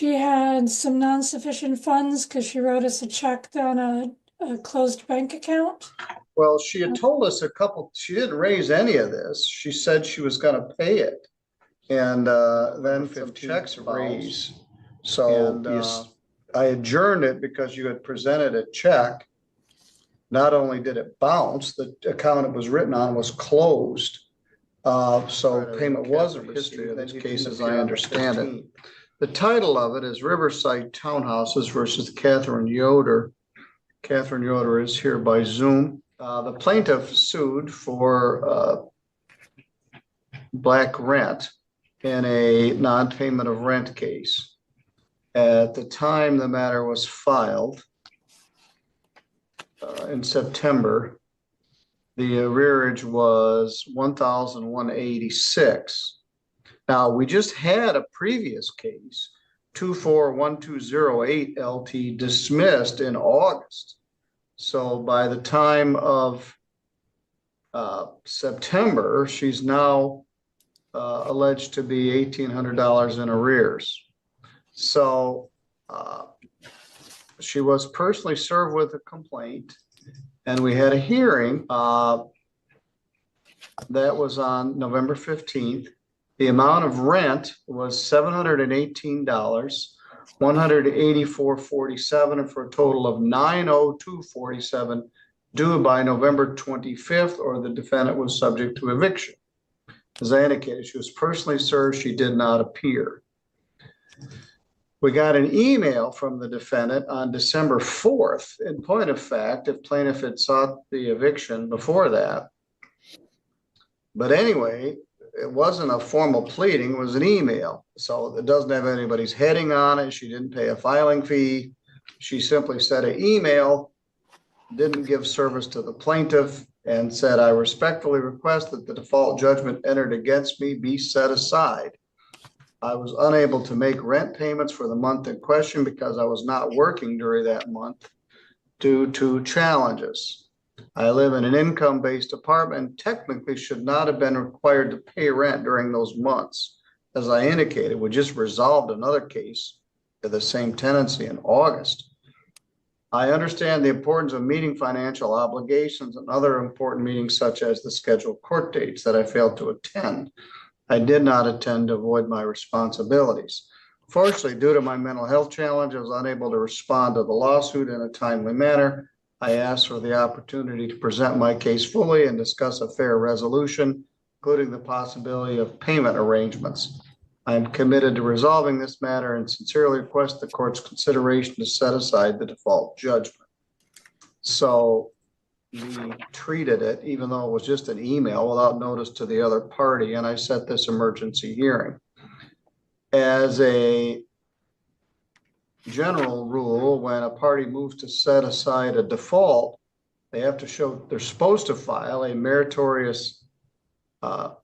she had some non-sufficient funds because she wrote us a check on a closed bank account. Well, she had told us she didn't raise any of this. She said she was going to pay it. And then some checks raised. So I adjourned it because you had presented a check. Not only did it bounce, the account it was written on was closed. So payment wasn't received in this case, as I understand it. The title of it is Riverside Townhouses versus Catherine Yoder. Catherine Yoder is here by Zoom. The plaintiff sued for black rent in a non-payment of rent case. At the time the matter was filed in September, the arrearage was $1,186. Now, we just had a previous case, 241208 LT, dismissed in August. So by the time of September, she's now alleged to be $1,800 in arrears. So she was personally served with a complaint, and we had a hearing that was on November 15th. The amount of rent was $718, $184.47, and for a total of $902.47 due by November 25th, or the defendant was subject to eviction. As I indicated, she was personally served. She did not appear. We got an email from the defendant on December 4th. In point of fact, if plaintiff had sought the eviction before that. But anyway, it wasn't a formal pleading, it was an email. So it doesn't have anybody's heading on it. She didn't pay a filing fee. She simply sent an email, didn't give service to the plaintiff, and said, I respectfully request that the default judgment entered against me be set aside. I was unable to make rent payments for the month in question because I was not working during that month due to challenges. I live in an income-based apartment and technically should not have been required to pay rent during those months. As I indicated, we just resolved another case of the same tenancy in August. I understand the importance of meeting financial obligations and other important meetings such as the scheduled court dates that I failed to attend. I did not attend to avoid my responsibilities. Fortunately, due to my mental health challenge, I was unable to respond to the lawsuit in a timely manner. I asked for the opportunity to present my case fully and discuss a fair resolution, including the possibility of payment arrangements. I am committed to resolving this matter and sincerely request the court's consideration to set aside the default judgment. So we treated it, even though it was just an email, without notice to the other party, and I set this emergency hearing. As a general rule, when a party moves to set aside a default, they have to show, they're supposed to file a meritorious, an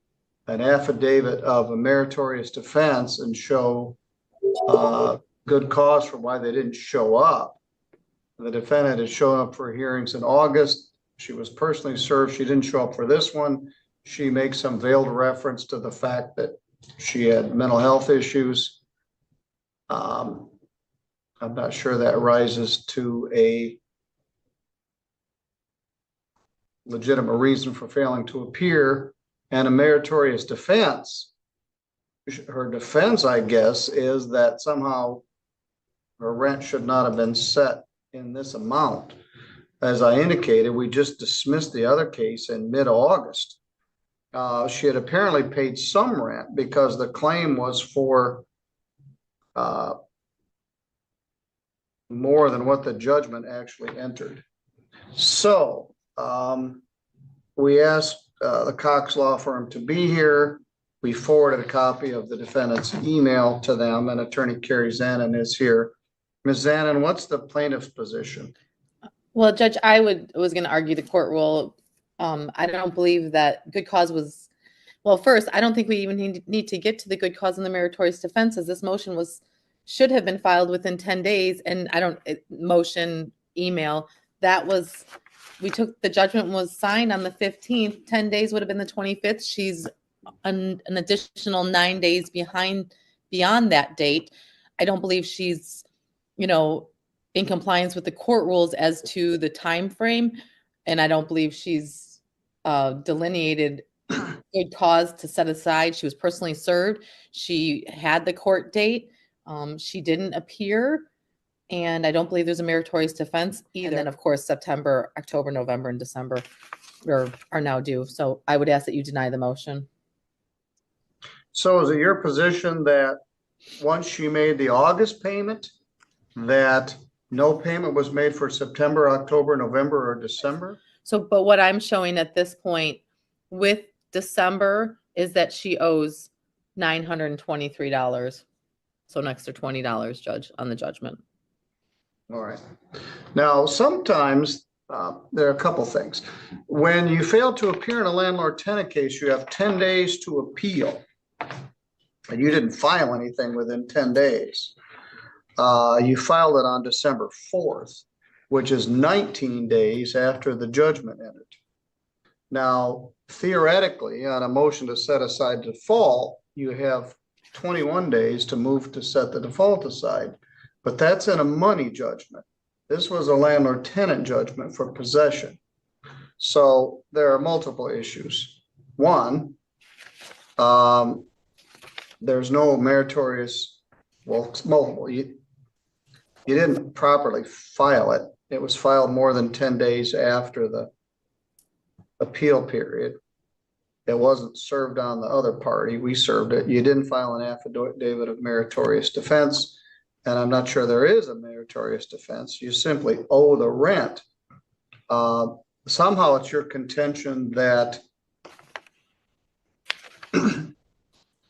affidavit of a meritorious defense and show good cause for why they didn't show up. The defendant has shown up for hearings in August. She was personally served. She didn't show up for this one. She makes some veiled reference to the fact that she had mental health issues. I'm not sure that rises to a legitimate reason for failing to appear, and a meritorious defense. Her defense, I guess, is that somehow her rent should not have been set in this amount. As I indicated, we just dismissed the other case in mid-August. She had apparently paid some rent because the claim was for more than what the judgment actually entered. So we asked the Cox Law Firm to be here. We forwarded a copy of the defendant's email to them, and Attorney Carrie Zanin is here. Ms. Zanin, what's the plaintiff's position? Well, Judge, I was going to argue the court rule. I don't believe that good cause was, well, first, I don't think we even need to get to the good cause and the meritorious defense, as this motion should have been filed within 10 days. And motion email, the judgment was signed on the 15th, 10 days would have been the 25th. She's an additional 9 days beyond that date. I don't believe she's, you know, in compliance with the court rules as to the time frame, and I don't believe she's delineated good cause to set aside. She was personally served. She had the court date. She didn't appear, and I don't believe there's a meritorious defense either. And then, of course, September, October, November, and December are now due. So I would ask that you deny the motion. So is it your position that once she made the August payment, that no payment was made for September, October, November, or December? So, but what I'm showing at this point with December is that she owes $923. So an extra $20, Judge, on the judgment. All right. Now, sometimes there are a couple things. When you fail to appear in a landlord-tenant case, you have 10 days to appeal. And you didn't file anything within 10 days. You filed it on December 4th, which is 19 days after the judgment entered. Now, theoretically, on a motion to set aside default, you have 21 days to move to set the default aside, but that's in a money judgment. This was a landlord-tenant judgment for possession. So there are multiple issues. One, there's no meritorious, well, it's multiple. You didn't properly file it. It was filed more than 10 days after the appeal period. It wasn't served on the other party. We served it. You didn't file an affidavit of meritorious defense, and I'm not sure there is a meritorious defense. You simply owe the rent. Somehow it's your contention that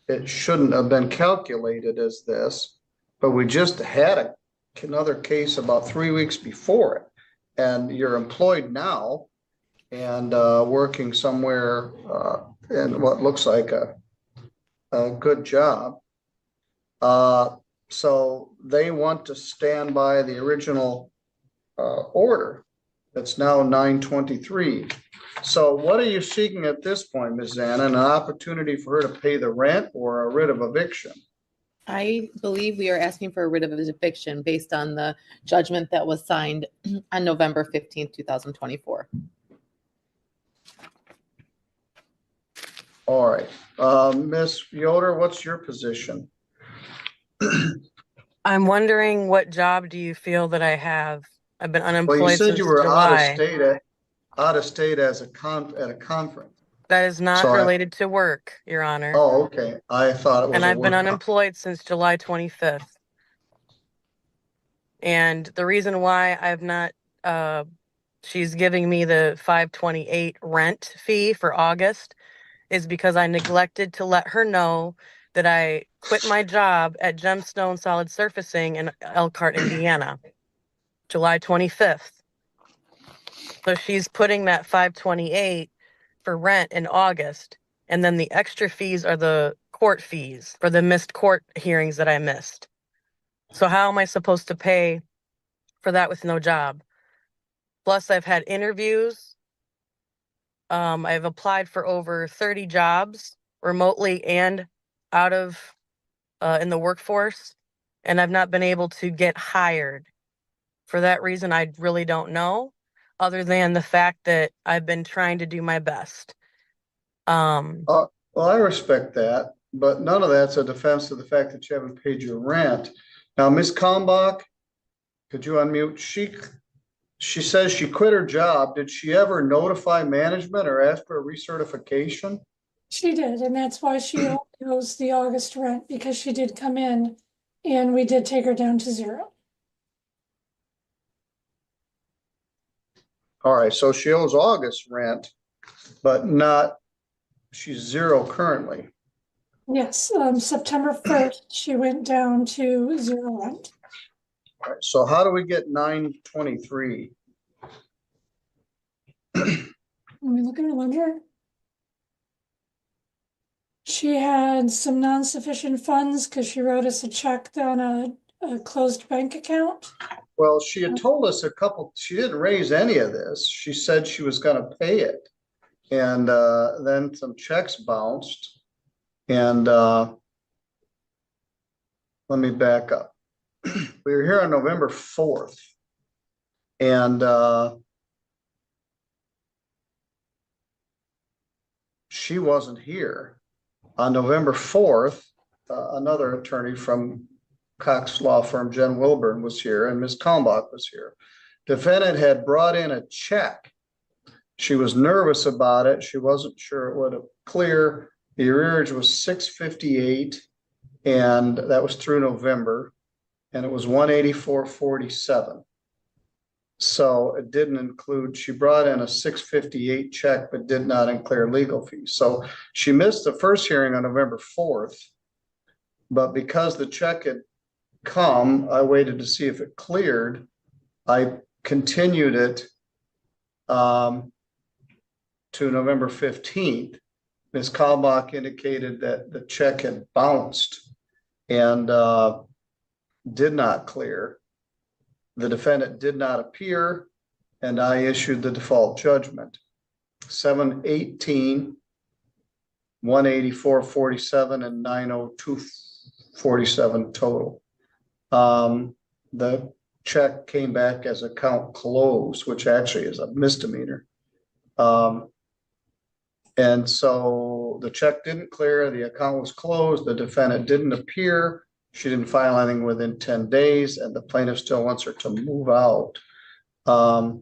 it shouldn't have been calculated as this, but we just had another case about 3 weeks before it, and you're employed now and working somewhere in what looks like a good job. So they want to stand by the original order that's now 923. So what are you seeking at this point, Ms. Zanna? An opportunity for her to pay the rent or a writ of eviction? I believe we are asking for a writ of eviction based on the judgment that was signed on November 15th, 2024. All right. Ms. Yoder, what's your position? I'm wondering, what job do you feel that I have? I've been Well, unemployed you said since you were July. out of state as at a conference. That is not So related to work, Your Honor. Oh, okay. I thought it was. And I've been work unemployed since July 25th. And the reason why I've not, she's giving me the $528 rent fee for August is because I neglected to let her know that I quit my job at Gemstone Solid Surfacing in Elkhart, Indiana, July 25th. So she's putting that $528 for rent in August. And then the extra fees are the court fees for the missed court hearings that I missed. So how am I supposed to pay for that with no job? Plus, I've had interviews. I've applied for over 30 jobs remotely and out of in the workforce, and I've not been able to get hired. For that reason, I really don't know, other than the fact that I've been trying to do my best. Well, I respect that, but none of that's a defense of the fact that you haven't paid your rent. Now, Ms. Kalmbach, could you unmute? She says she quit her job. Did she ever notify management or ask for a recertification? She did, and that's why she only owes the August rent, because she did come in and we did take her down to 0. All right, so she owes August rent, but she's 0 currently. Yes, September 1st, she went down to 0 rent. All right, so how do we get 923? Let me look at her ledger. She had some non-sufficient funds because she wrote us a check on a closed bank account. Well, she had told us she didn't raise any of this. She said she was going to pay it. And then some checks bounced. And let me back up. We were here on November 4th. And she wasn't here. On November 4th, another attorney from Cox Law Firm, Jen Wilburn, was here, and Ms. Kalmbach was here. Defendant had brought in a check. She was nervous about it. She wasn't sure it would clear. The arrearage was $658, and that was through November, and it was $184.47. So it didn't include, she brought in a $658 check, but did not include legal fees. So she missed the first hearing on November 4th, but because the check had come, I waited to see if it cleared. I continued it to November 15th. Ms. Kalmbach indicated that the check had bounced and did not clear. The defendant did not appear, and I issued the default judgment. 718, 184.47, and 902.47 total. The check came back as account closed, which actually is a misdemeanor. And so the check didn't clear, the account was closed, the defendant didn't appear, she didn't file anything within 10 days, and the plaintiff still wants her to move out. All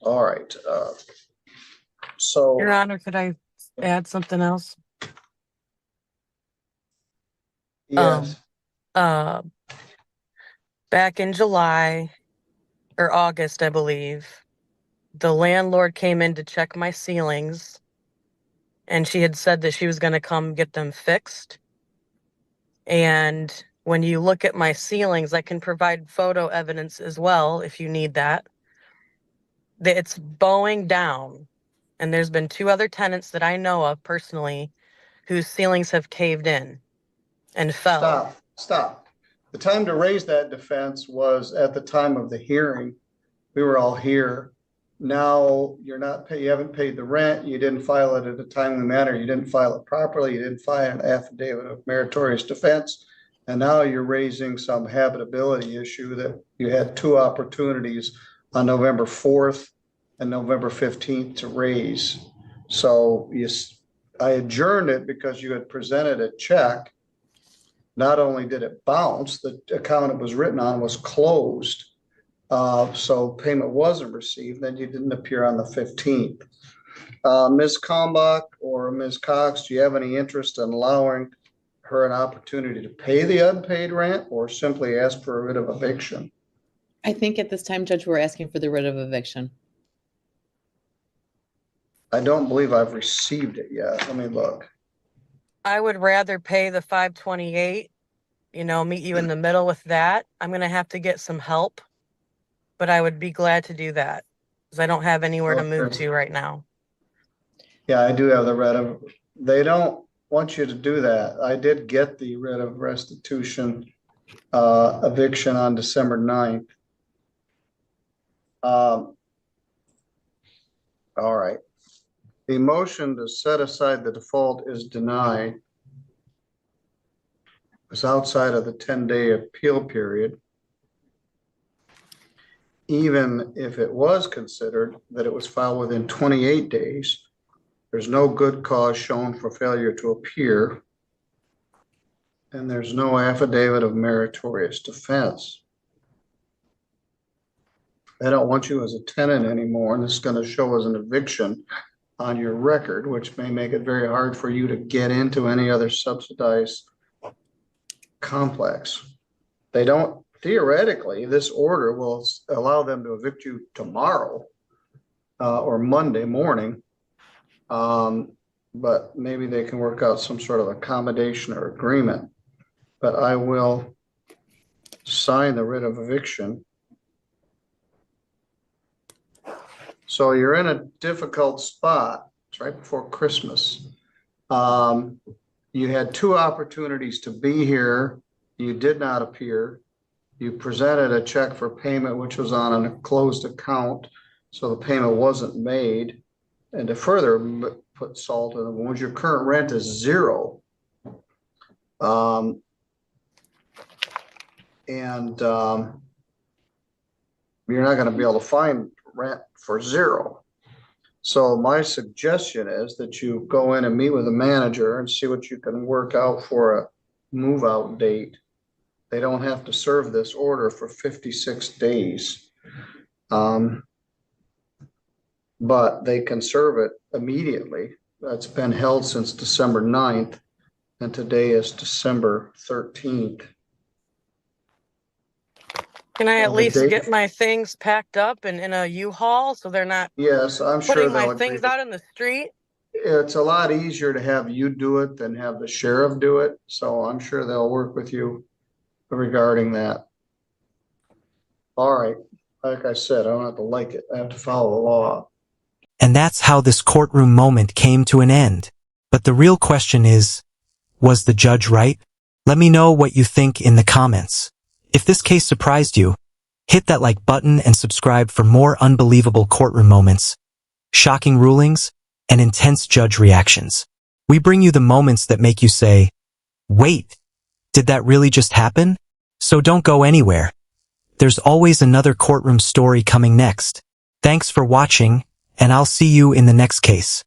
right. So, Your Honor, could I add something else? yes, Back in July or August, I believe, the landlord came in to check my ceilings, and she had said that she was going to come get them fixed. And when you look at my ceilings, I can provide photo evidence as well if you need that. It's bowing down. And there's been 2 other tenants that I know of personally whose ceilings have caved in and fell. stop. The time to raise that defense was at the time of the hearing. We were all here. Now you haven't paid the rent. You didn't file it in a timely manner. You didn't file it properly. You didn't file an affidavit of meritorious defense. And now you're raising some habitability issue that you had 2 opportunities on November 4th and November 15th to raise. So I adjourned it because you had presented a check. Not only did it bounce, the account it was written on was closed. So payment wasn't received, then you didn't appear on the 15th. Ms. Kalmbach or Ms. Cox, do you have any interest in allowing her an opportunity to pay the unpaid rent or simply ask for a writ of eviction? I think at this time, Judge, we're asking for the writ of eviction. I don't believe I've received it yet. Let me look. I would rather pay the 528, meet you in the middle with that. I'm going to have to get some help, but I would be glad to do that because I don't have anywhere to move to right now. Yeah, I do have the writ of, they don't want you to do that. I did get the writ of restitution eviction on December 9th. All right. The motion to set aside the default is denied. It's outside of the 10-day appeal period. Even if it was considered that it was filed within 28 days, there's no good cause shown for failure to appear, and there's no affidavit of meritorious defense. They don't want you as a tenant anymore, and it's going to show as an eviction on your record, which may make it very hard for you to get into any other subsidized complex. They don't, theoretically, this order will allow them to evict you tomorrow or Monday morning. But maybe they can work out some sort of accommodation or agreement. But I will sign the writ of eviction. So you're in a difficult spot. It's right before Christmas. You had 2 opportunities to be here. You did not appear. You presented a check for payment, which was on a closed account. So the payment wasn't made. And to further put salt in the wound, your current rent is 0. And you're not gonna be able to find rent for zero. So my suggestion is that you go in and meet with the manager and see what you can work out for a move out date. They don't have to serve this order for 56 days. But they can serve it immediately. That's been held since December 9th, and today is December 13th. Can I at The least date- get my things packed up and in a U-Haul so they're not Yes, I'm sure putting they'll my agree. things out in the street? It's a lot easier to have you do it than have the sheriff do it, so I'm sure they'll work with you regarding that. All right, like I said, I don't have to like it, I have to follow the law. And that's how this courtroom moment came to an end. But the real question is, was the judge right? Let me know what you think in the comments. If this case surprised you, hit that like button and subscribe for more unbelievable courtroom moments, shocking rulings, and intense judge reactions. We bring you the moments that make you say, wait, did that really just happen? So don't go anywhere. There's always another courtroom story coming next. Thanks for watching, and I'll see you in the next case.